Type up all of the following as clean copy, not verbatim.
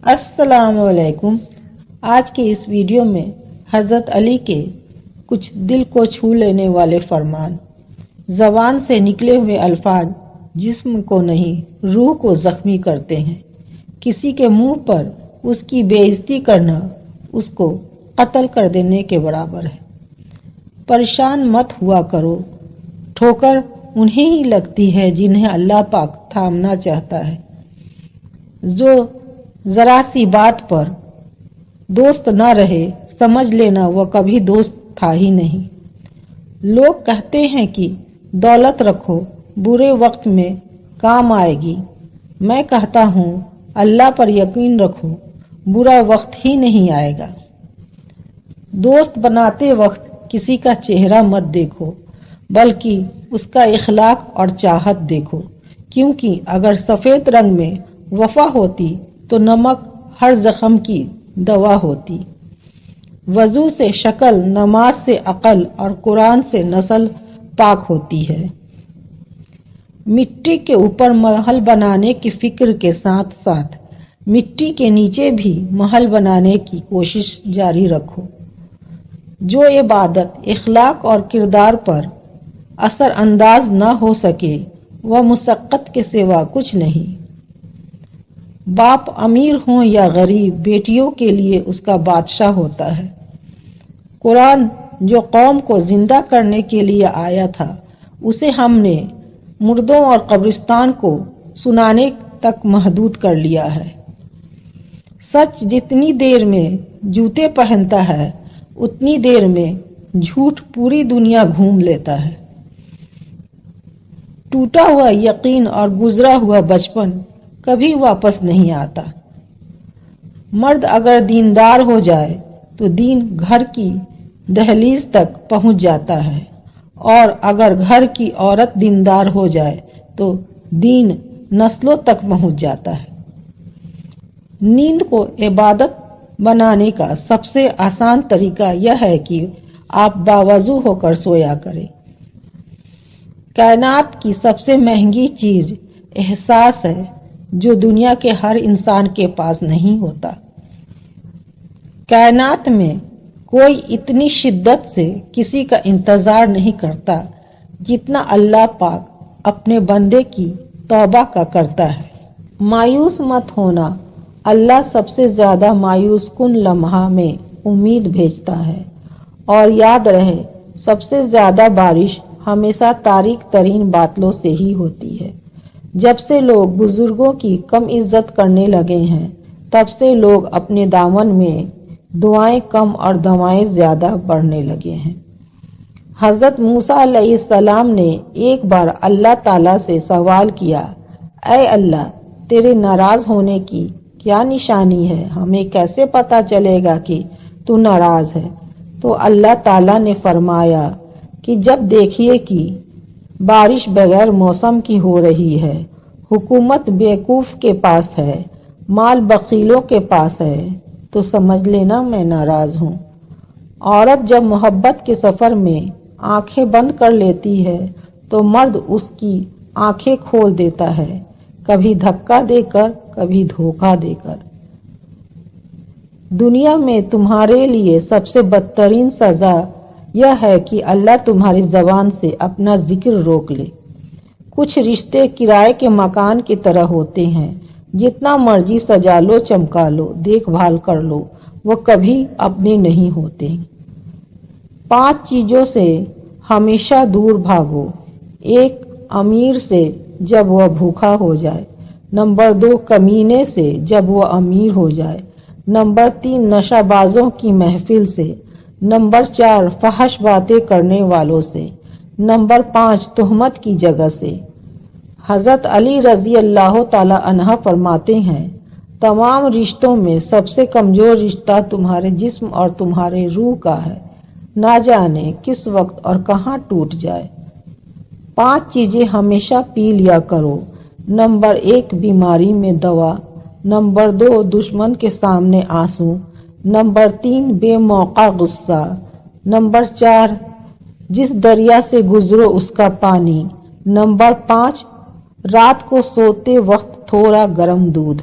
السلام علیکم۔ آج کے اس ویڈیو میں حضرت علی کے کچھ دل کو چھو لینے والے فرمان۔ زبان سے نکلے ہوئے الفاظ جسم کو نہیں روح کو زخمی کرتے ہیں۔ کسی کے منہ پر اس کی بے عزتی کرنا اس کو قتل کر دینے کے برابر ہے۔ پریشان مت ہوا کرو، ٹھوکر انہیں ہی لگتی ہے جنہیں اللہ پاک تھامنا چاہتا ہے۔ جو ذرا سی بات پر دوست نہ رہے سمجھ لینا وہ کبھی دوست تھا ہی نہیں۔ لوگ کہتے ہیں کہ دولت رکھو برے وقت میں کام آئے گی، میں کہتا ہوں اللہ پر یقین رکھو برا وقت ہی نہیں آئے گا۔ دوست بناتے وقت کسی کا چہرہ مت دیکھو بلکہ اس کا اخلاق اور چاہت دیکھو، کیونکہ اگر سفید رنگ میں وفا ہوتی تو نمک ہر زخم کی دوا ہوتی۔ وضو سے شکل، نماز سے عقل اور قرآن سے نسل پاک ہوتی ہے۔ مٹی کے اوپر محل بنانے کی فکر کے ساتھ ساتھ مٹی کے نیچے بھی محل بنانے کی کوشش جاری رکھو۔ جو عبادت، اخلاق اور کردار پر اثر انداز نہ ہو سکے وہ مسقط کے سوا کچھ نہیں۔ باپ امیر ہوں یا غریب، بیٹیوں کے لیے اس کا بادشاہ ہوتا ہے۔ قرآن جو قوم کو زندہ کرنے کے لیے آیا تھا اسے ہم نے مردوں اور قبرستان کو سنانے تک محدود کر لیا ہے۔ سچ جتنی دیر میں جوتے پہنتا ہے اتنی دیر میں جھوٹ پوری دنیا گھوم لیتا ہے۔ ٹوٹا ہوا یقین اور گزرا ہوا بچپن کبھی واپس نہیں آتا۔ مرد اگر دیندار ہو جائے تو دین گھر کی دہلیز تک پہنچ جاتا ہے، اور اگر گھر کی عورت دیندار ہو جائے تو دین نسلوں تک پہنچ جاتا ہے۔ نیند کو عبادت بنانے کا سب سے آسان طریقہ یہ ہے کہ آپ باوضو ہو کر سویا کریں۔ کائنات کی سب سے مہنگی چیز احساس ہے جو دنیا کے ہر انسان کے پاس نہیں ہوتا۔ کائنات میں کوئی اتنی شدت سے کسی کا انتظار نہیں کرتا جتنا اللہ پاک اپنے بندے کی توبہ کا کرتا ہے۔ مایوس مت ہونا، اللہ سب سے زیادہ مایوس کن لمحہ میں امید بھیجتا ہے۔ اور یاد رہے سب سے زیادہ بارش ہمیشہ تاریک ترین بادلوں سے ہی ہوتی ہے۔ جب سے لوگ بزرگوں کی کم عزت کرنے لگے ہیں تب سے لوگ اپنے دامن میں دعائیں کم اور دوائیں زیادہ بڑھنے لگے ہیں۔ حضرت موسیٰ علیہ السلام نے ایک بار اللہ تعالیٰ سے سوال کیا، اے اللہ، تیرے ناراض ہونے کی کیا نشانی ہے؟ ہمیں کیسے پتہ چلے گا کہ تو ناراض ہے؟ تو اللہ تعالیٰ نے فرمایا کہ جب دیکھیے کہ بارش بغیر موسم کی ہو رہی ہے، حکومت بیوقوف کے پاس ہے، مال بخیلوں کے پاس ہے، تو سمجھ لینا میں ناراض ہوں۔ عورت جب محبت کے سفر میں آنکھیں بند کر لیتی ہے تو مرد اس کی آنکھیں کھول دیتا ہے، کبھی دھکا دے کر کبھی دھوکہ دے کر۔ دنیا میں تمہارے لیے سب سے بدترین سزا یہ ہے کہ اللہ تمہاری زبان سے اپنا ذکر روک لے۔ کچھ رشتے کرائے کے مکان کی طرح ہوتے ہیں، جتنا مرضی سجا لو، چمکا لو، دیکھ بھال کر لو، وہ کبھی اپنے نہیں ہوتے۔ 5 چیزوں سے ہمیشہ دور بھاگو۔ 1 امیر سے جب وہ بھوکا ہو جائے۔ نمبر 2 کمینے سے جب وہ امیر ہو جائے۔ نمبر 3 نشہ بازوں کی محفل سے۔ نمبر 4 فحش باتیں کرنے والوں سے۔ نمبر 5 تہمت کی جگہ سے۔ حضرت علی رضی اللہ تعالی عنہ فرماتے ہیں، تمام رشتوں میں سب سے کمزور رشتہ تمہارے جسم اور تمہارے روح کا ہے، نہ جانے کس وقت اور کہاں ٹوٹ جائے۔ 5 چیزیں ہمیشہ پی لیا کرو۔ نمبر 1 بیماری میں دوا۔ نمبر 2 دشمن کے سامنے آنسو۔ نمبر 3 بے موقع غصہ۔ نمبر 4 جس دریا سے گزرو اس کا پانی۔ نمبر 5 رات کو سوتے وقت تھوڑا گرم دودھ۔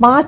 5